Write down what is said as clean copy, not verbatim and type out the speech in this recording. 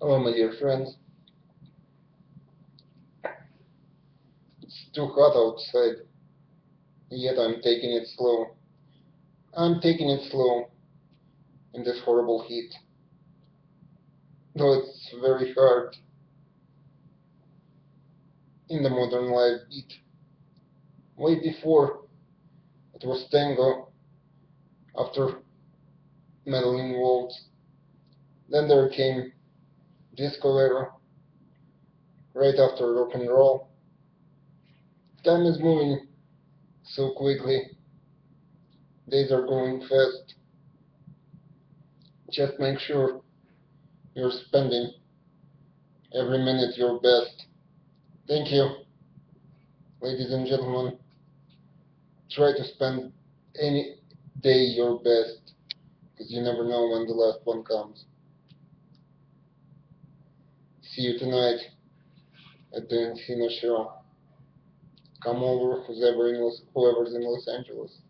Hello, my dear friends. It's too hot outside, yet I'm taking it slow. I'm taking it slow in this horrible heat. Though it's very hard in the modern life beat. Way before, it was tango, after medaling waltz. Then there came disco era, right after rock and roll. Time is moving so quickly, days are going fast. Just make sure you're spending every minute your best. Thank you, ladies and gentlemen. Try to spend any day your best, because you never know when the last one comes. See you tonight at the Encino show. Come over, whoever's in Los Angeles.